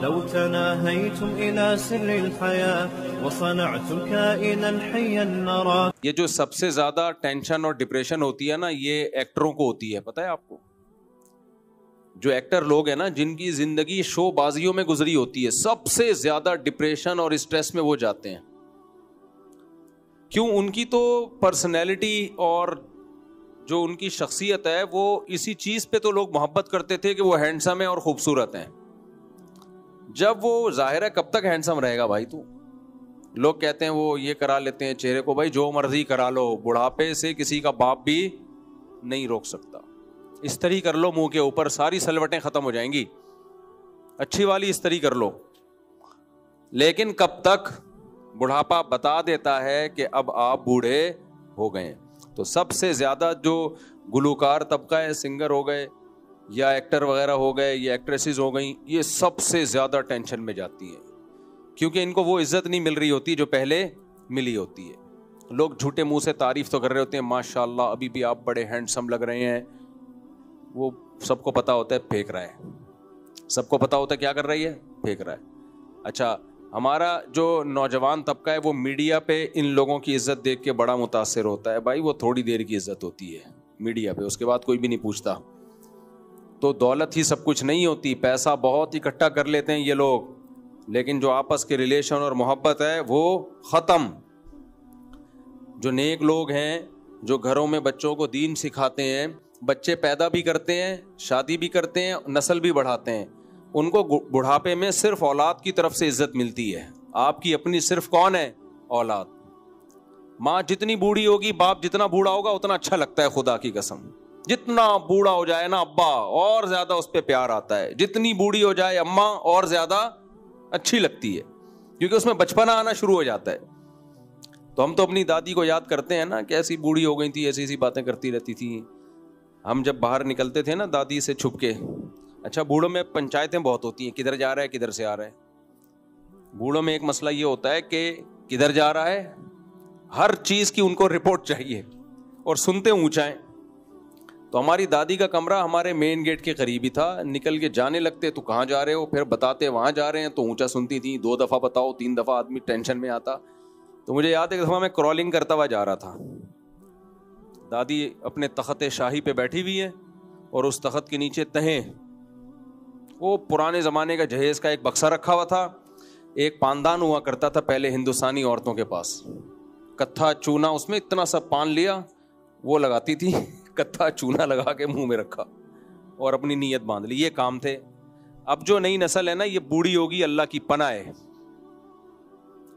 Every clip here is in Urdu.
لو تناهيتم إلى سر الحياة وصنعتم كائنا حيا نرى. یہ جو سب سے زیادہ ٹینشن اور ڈپریشن ہوتی ہے نا، یہ ایکٹروں کو ہوتی ہے. پتہ ہے آپ کو، جو ایکٹر لوگ ہیں نا، جن کی زندگی شو بازیوں میں گزری ہوتی ہے، سب سے زیادہ ڈپریشن اور اسٹریس میں وہ جاتے ہیں. کیوں؟ ان کی تو پرسنالٹی اور جو ان کی شخصیت ہے، وہ اسی چیز پہ تو لوگ محبت کرتے تھے کہ وہ ہینڈسم ہے اور خوبصورت ہیں. جب وہ ظاہر ہے کب تک ہینڈسم رہے گا بھائی؟ تو لوگ کہتے ہیں وہ یہ کرا لیتے ہیں چہرے کو، بھائی جو مرضی کرا لو، بڑھاپے سے کسی کا باپ بھی نہیں روک سکتا. استری کر لو منہ کے اوپر، ساری سلوٹیں ختم ہو جائیں گی. اچھی والی استری کر لو، لیکن کب تک؟ بڑھاپا بتا دیتا ہے کہ اب آپ بوڑھے ہو گئے. تو سب سے زیادہ جو گلوکار طبقہ ہے، سنگر ہو گئے یا ایکٹر وغیرہ ہو گئے یا ایکٹریسز ہو گئیں، یہ سب سے زیادہ ٹینشن میں جاتی ہیں، کیونکہ ان کو وہ عزت نہیں مل رہی ہوتی جو پہلے ملی ہوتی ہے. لوگ جھوٹے منہ سے تعریف تو کر رہے ہوتے ہیں، ماشاء اللہ ابھی بھی آپ بڑے ہینڈسم لگ رہے ہیں. وہ سب کو پتا ہوتا ہے پھینک رہا ہے، سب کو پتا ہوتا ہے کیا کر رہی ہے، پھینک رہا ہے. اچھا، ہمارا جو نوجوان طبقہ ہے وہ میڈیا پہ ان لوگوں کی عزت دیکھ کے بڑا متاثر ہوتا ہے. بھائی وہ تھوڑی دیر کی عزت ہوتی ہے میڈیا پہ، اس کے بعد کوئی بھی نہیں پوچھتا. تو دولت ہی سب کچھ نہیں ہوتی، پیسہ بہت اکٹھا کر لیتے ہیں یہ لوگ، لیکن جو آپس کے ریلیشن اور محبت ہے وہ ختم. جو نیک لوگ ہیں، جو گھروں میں بچوں کو دین سکھاتے ہیں، بچے پیدا بھی کرتے ہیں، شادی بھی کرتے ہیں، نسل بھی بڑھاتے ہیں، ان کو بڑھاپے میں صرف اولاد کی طرف سے عزت ملتی ہے. آپ کی اپنی صرف کون ہے؟ اولاد. ماں جتنی بوڑھی ہوگی، باپ جتنا بوڑھا ہوگا اتنا اچھا لگتا ہے، خدا کی قسم. جتنا بوڑھا ہو جائے نا ابا، اور زیادہ اس پہ پیار آتا ہے. جتنی بوڑھی ہو جائے اماں، اور زیادہ اچھی لگتی ہے، کیونکہ اس میں بچپنا آنا شروع ہو جاتا ہے. تو ہم تو اپنی دادی کو یاد کرتے ہیں نا، کیسی بوڑھی ہو گئی تھی، ایسی ایسی باتیں کرتی رہتی تھی. ہم جب باہر نکلتے تھے نا دادی سے چھپ کے، اچھا بوڑھوں میں پنچایتیں بہت ہوتی ہیں، کدھر جا رہا ہے کدھر سے آ رہا ہے. بوڑھوں میں ایک مسئلہ یہ ہوتا ہے کہ کدھر جا رہا ہے، ہر چیز کی ان کو رپورٹ چاہیے، اور سنتے اونچا ہیں. تو ہماری دادی کا کمرہ ہمارے مین گیٹ کے قریب ہی تھا. نکل کے جانے لگتے تو کہاں جا رہے ہو، پھر بتاتے وہاں جا رہے ہیں، تو اونچا سنتی تھی. 2 دفعہ بتاؤ، 3 دفعہ آدمی ٹینشن میں آتا. تو مجھے یاد ہے ایک دفعہ میں کرالنگ کرتا ہوا جا رہا تھا، دادی اپنے تخت شاہی پہ بیٹھی ہوئی ہے، اور اس تخت کے نیچے تہیں وہ پرانے زمانے کا جہیز کا ایک بکسا رکھا ہوا تھا. ایک پاندان ہوا کرتا تھا پہلے ہندوستانی عورتوں کے پاس، کتھا چونا، اس میں اتنا سا پان لیا، وہ لگاتی تھی، کتھا چونا لگا کے منہ میں رکھا اور اپنی نیت باندھ لی. یہ کام تھے. اب جو نئی نسل ہے نا، یہ بوڑھی ہوگی، اللہ کی پناہ ہے.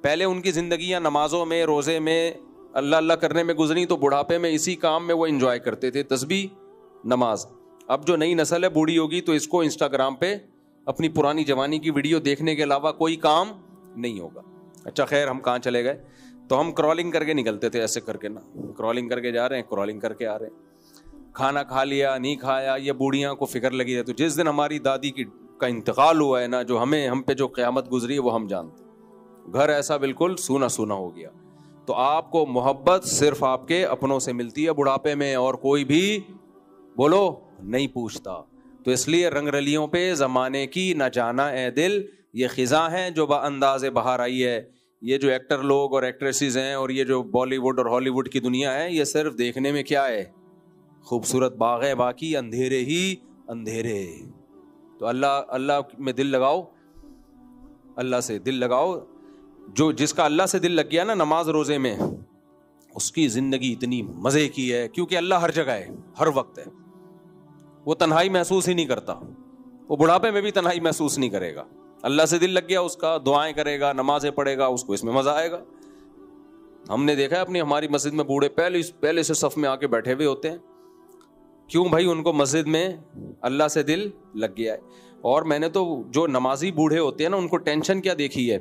پہلے ان کی زندگیاں نمازوں میں، روزے میں، اللہ اللہ کرنے میں گزری، تو بڑھاپے میں اسی کام میں وہ انجوائے کرتے تھے، تسبیح، نماز. اب جو نئی نسل ہے بوڑھی ہوگی تو اس کو انسٹاگرام پہ اپنی پرانی جوانی کی ویڈیو دیکھنے کے علاوہ کوئی کام نہیں ہوگا. اچھا خیر، ہم کہاں چلے گئے؟ تو ہم کرالنگ کر کے نکلتے تھے، ایسے کر کے نا، کرالنگ کر کے جا رہے ہیں، کرالنگ کر کے آ رہے ہیں. کھانا کھا لیا نہیں کھایا، یہ بوڑھیاں کو فکر لگی ہے. تو جس دن ہماری دادی کا انتقال ہوا ہے نا، جو ہم پہ جو قیامت گزری ہے وہ ہم جانتے. گھر ایسا بالکل سونا سونا ہو گیا. تو آپ کو محبت صرف آپ کے اپنوں سے ملتی ہے بڑھاپے میں، اور کوئی بھی بولو نہیں پوچھتا. تو اس لیے رنگ رلیوں پہ زمانے کی نہ جانا اے دل، یہ خزاں ہے جو با انداز بہار آئی ہے. یہ جو ایکٹر لوگ اور ایکٹریسز ہیں، اور یہ جو بالی ووڈ اور ہالی ووڈ کی دنیا ہے، یہ صرف دیکھنے میں کیا ہے؟ خوبصورت باغ ہے، باقی اندھیرے ہی اندھیرے. تو اللہ میں دل لگاؤ، اللہ سے دل لگاؤ. جس کا اللہ سے دل لگ گیا نا نماز روزے میں، اس کی زندگی اتنی مزے کی ہے، کیونکہ اللہ ہر جگہ ہے، ہر وقت ہے. وہ تنہائی محسوس ہی نہیں کرتا، وہ بڑھاپے میں بھی تنہائی محسوس نہیں کرے گا. اللہ سے دل لگ گیا اس کا، دعائیں کرے گا، نمازیں پڑھے گا، اس کو اس میں مزہ آئے گا. ہم نے دیکھا ہے ہماری مسجد میں بوڑھے پہلے سے صف میں آ کے بیٹھے ہوئے ہوتے ہیں. کیوں بھائی؟ ان کو مسجد میں اللہ سے دل لگ گیا ہے. اور میں نے تو جو نمازی بوڑھے ہوتے ہیں نا، ان کو ٹینشن کیا دیکھی ہے،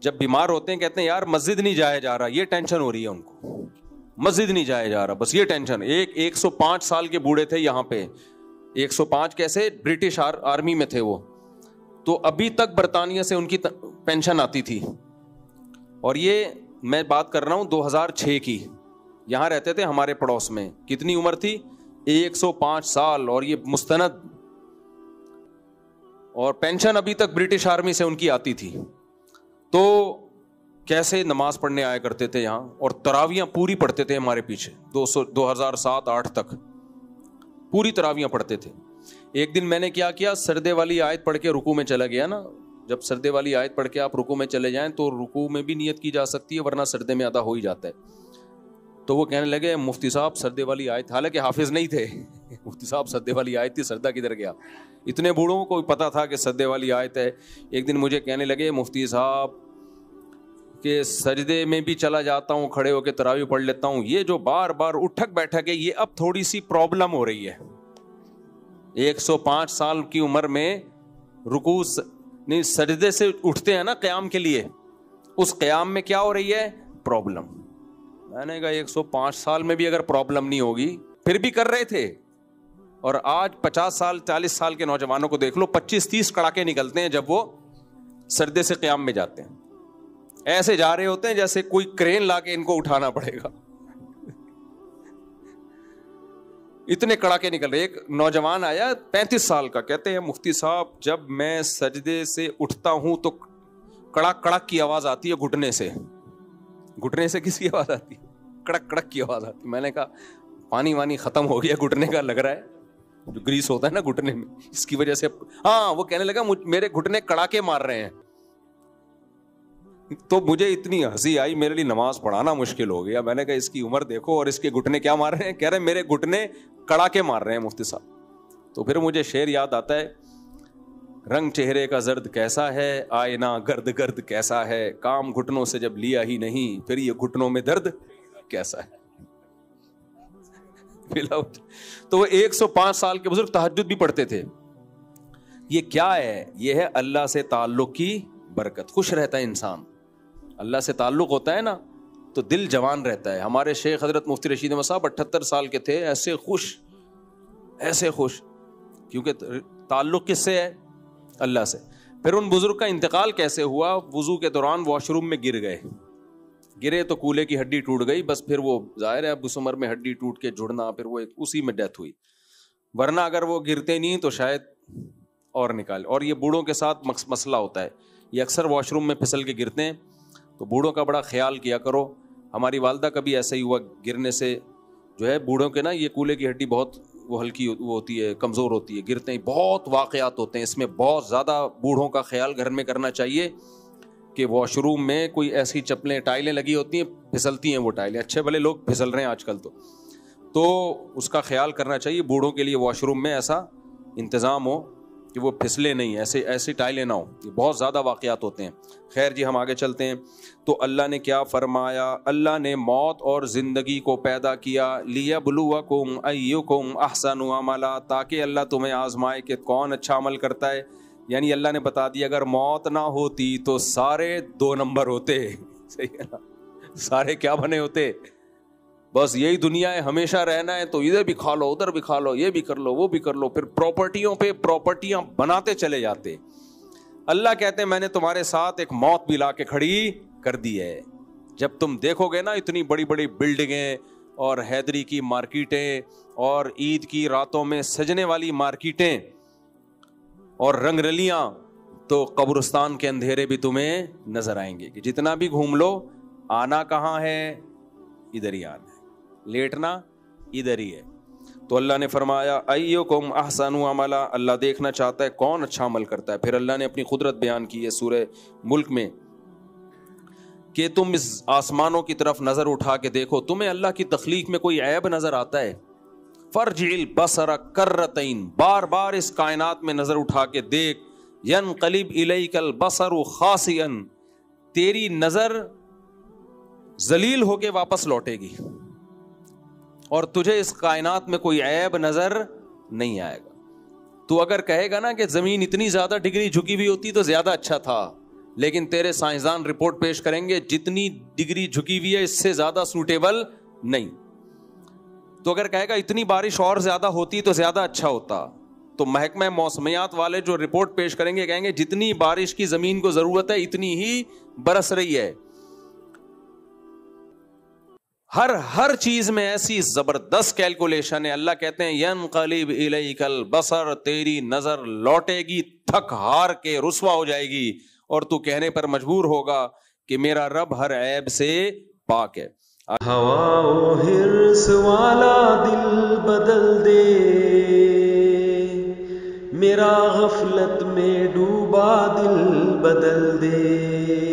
جب بیمار ہوتے ہیں کہتے ہیں یار مسجد نہیں جایا جا رہا، یہ ٹینشن ہو رہی ہے ان کو، مسجد نہیں جایا جا رہا، بس یہ ٹینشن. 105 سال کے بوڑھے تھے یہاں پہ، 105 کیسے؟ برٹش آرمی میں تھے وہ، تو ابھی تک برطانیہ سے ان کی پینشن آتی تھی. اور یہ میں بات کر رہا ہوں 2006 کی، یہاں رہتے تھے ہمارے پڑوس میں. کتنی عمر تھی؟ 105 سال. اور یہ مستند اور پینشن ابھی تک برٹش آرمی سے ان کی آتی تھی. تو کیسے نماز پڑھنے آیا کرتے تھے یہاں, اور تراویاں پوری پڑھتے تھے ہمارے پیچھے 2007-8 تک پوری تراویاں پڑھتے تھے. ایک دن میں نے کیا کیا, سردے والی آیت پڑھ کے رکوع میں چلا گیا نا. جب سردے والی آیت پڑھ کے آپ رکوع میں چلے جائیں تو رکوع میں بھی نیت کی جا سکتی ہے, ورنہ سردے میں ادا ہو ہی جاتا ہے. تو وہ کہنے لگے مفتی صاحب سردے والی آیت, حالانکہ حافظ نہیں تھے, مفتی صاحب سردے والی آیت تھی, سردہ کدھر گیا. اتنے بوڑھوں کو پتا تھا کہ سردے والی آیت ہے. ایک دن مجھے کہنے لگے مفتی صاحب کہ سجدے میں بھی چلا جاتا ہوں, کھڑے ہو کے تراویح پڑھ لیتا ہوں, یہ جو بار بار اٹھک بیٹھک ہے یہ اب تھوڑی سی پرابلم ہو رہی ہے. 105 سال کی عمر میں رکوع نہیں سجدے سے اٹھتے ہیں نا قیام کے لیے, اس قیام میں کیا ہو رہی ہے, پرابلم. میں نے کہا 105 سال میں بھی اگر پرابلم نہیں ہوگی, پھر بھی کر رہے تھے. اور آج 50 سال 40 سال کے نوجوانوں کو دیکھ لو, 25-30 کڑاکے نکلتے ہیں جب وہ سجدے سے قیام میں جاتے ہیں. ایسے جا رہے ہوتے ہیں جیسے کوئی کرین لا کے ان کو اٹھانا پڑے گا, اتنے کڑاکے نکل رہے. ایک نوجوان آیا 35 سال کا, کہتے ہیں مفتی صاحب جب میں سجدے سے اٹھتا ہوں تو کڑک کڑک کی آواز آتی ہے گھٹنے سے. گھٹنے سے کس کی آواز آتی ہے, کڑک کڑک کی آواز آتی. میں نے کہا پانی وانی ختم ہو گیا گھٹنے کا, لگ رہا ہے جو گریس ہوتا ہے نا گھٹنے میں, اس کی وجہ سے. ہاں وہ کہنے لگا میرے گھٹنے کڑاکے مار رہے ہیں. تو مجھے اتنی ہنسی آئی, میرے لیے نماز پڑھانا مشکل ہو گیا. میں نے کہا اس کی عمر دیکھو اور اس کے گھٹنے کیا مار رہے ہیں. کہہ رہے میرے گھٹنے کڑاکے مار رہے ہیں مفتی صاحب. تو پھر مجھے شعر یاد آتا ہے, رنگ چہرے کا زرد کیسا ہے, آئینہ گرد گرد کیسا ہے, کام گھٹنوں سے جب لیا ہی نہیں, پھر یہ گھٹنوں میں درد کیسا ہے. تو وہ 105 سال کے بزرگ تہجد بھی پڑھتے تھے. یہ کیا ہے, یہ ہے اللہ سے تعلق کی برکت. خوش رہتا ہے انسان, اللہ سے تعلق ہوتا ہے نا تو دل جوان رہتا ہے. ہمارے شیخ حضرت مفتی رشید احمد صاحب 78 سال کے تھے, ایسے خوش, کیونکہ تعلق کس سے ہے, اللہ سے. پھر ان بزرگ کا انتقال کیسے ہوا, وضو کے دوران واش روم میں گرے تو کولے کی ہڈی ٹوٹ گئی, بس پھر وہ ظاہر ہے اب اس عمر میں ہڈی ٹوٹ کے جڑنا, پھر وہ اسی میں ڈیتھ ہوئی. ورنہ اگر وہ گرتے نہیں تو شاید اور نکال. اور یہ بوڑھوں کے ساتھ مسئلہ ہوتا ہے, یہ اکثر واش روم میں پھسل کے گرتے ہیں, تو بوڑھوں کا بڑا خیال کیا کرو. ہماری والدہ کا بھی ایسا ہی ہوا, گرنے سے جو ہے بوڑھوں کے نا یہ کولے کی ہڈی بہت وہ ہلکی وہ ہوتی ہے, کمزور ہوتی ہے, گرتے ہیں. بہت واقعات ہوتے ہیں اس میں, بہت زیادہ بوڑھوں کا خیال گھر میں کرنا چاہیے کہ واش روم میں کوئی ایسی چپلیں ٹائلیں لگی ہوتی ہیں, پھسلتی ہیں وہ ٹائلیں, اچھے بھلے لوگ پھسل رہے ہیں آج کل, تو اس کا خیال کرنا چاہیے. بوڑھوں کے لیے واش روم میں ایسا انتظام ہو کہ وہ پھسلے نہیں, ایسی ٹائلیں نہ ہو. یہ بہت زیادہ واقعات ہوتے ہیں. خیر جی, ہم آگے چلتے ہیں. تو اللہ نے کیا فرمایا, اللہ نے موت اور زندگی کو پیدا کیا, لیبلوکم ایکم احسن عملا, تاکہ اللہ تمہیں آزمائے کہ کون اچھا عمل کرتا ہے. یعنی اللہ نے بتا دیا اگر موت نہ ہوتی تو سارے 2 نمبر ہوتے. صحیح ہے نا, سارے کیا بنے ہوتے, بس یہی دنیا ہے, ہمیشہ رہنا ہے تو ادھر بھی کھا لو ادھر بھی کھا لو, یہ بھی کر لو وہ بھی کر لو, پھر پراپرٹیوں پہ پراپرٹیاں بناتے چلے جاتے. اللہ کہتے ہیں میں نے تمہارے ساتھ ایک موت بھی لا کے کھڑی کر دی ہے. جب تم دیکھو گے نا اتنی بڑی بڑی بلڈنگیں اور حیدری کی مارکیٹیں اور عید کی راتوں میں سجنے والی مارکیٹیں اور رنگ رلیاں, تو قبرستان کے اندھیرے بھی تمہیں نظر آئیں گے کہ جتنا بھی گھوم لو آنا کہاں ہے, ادھر ہی آنا ہے, لیٹنا ادھر ہی ہے. تو اللہ نے فرمایا ایکم احسن عملا, اللہ دیکھنا چاہتا ہے کون اچھا عمل کرتا ہے. پھر اللہ نے اپنی قدرت بیان کی ہے سورہ ملک میں کہ تم اس آسمانوں کی طرف نظر اٹھا کے دیکھو, تمہیں اللہ کی تخلیق میں کوئی عیب نظر آتا ہے؟ فرجع البصر کرتین, بار بار اس کائنات میں نظر اٹھا کے دیکھ. ینقلب الیک البصر خاسئا, تیری نظر ذلیل ہو کے واپس لوٹے گی اور تجھے اس کائنات میں کوئی عیب نظر نہیں آئے گا. تو اگر کہے گا نا کہ زمین اتنی زیادہ ڈگری جھکی ہوئی ہوتی تو زیادہ اچھا تھا, لیکن تیرے سائنسدان رپورٹ پیش کریں گے جتنی ڈگری جھکی ہوئی ہے اس سے زیادہ سوٹیبل نہیں. تو اگر کہے گا اتنی بارش اور زیادہ ہوتی تو زیادہ اچھا ہوتا, تو محکمہ موسمیات والے جو رپورٹ پیش کریں گے کہیں گے جتنی بارش کی زمین کو ضرورت ہے اتنی ہی برس رہی ہے. ہر چیز میں ایسی زبردست کیلکولیشن ہے. اللہ کہتے ہیں ینقلب الیک البصر، تیری نظر لوٹے گی تھک ہار کے، رسوا ہو جائے گی، اور تو کہنے پر مجبور ہوگا کہ میرا رب ہر عیب سے پاک ہے. ہوا و حرص والا دل بدل دے، میرا غفلت میں ڈوبا دل بدل دے.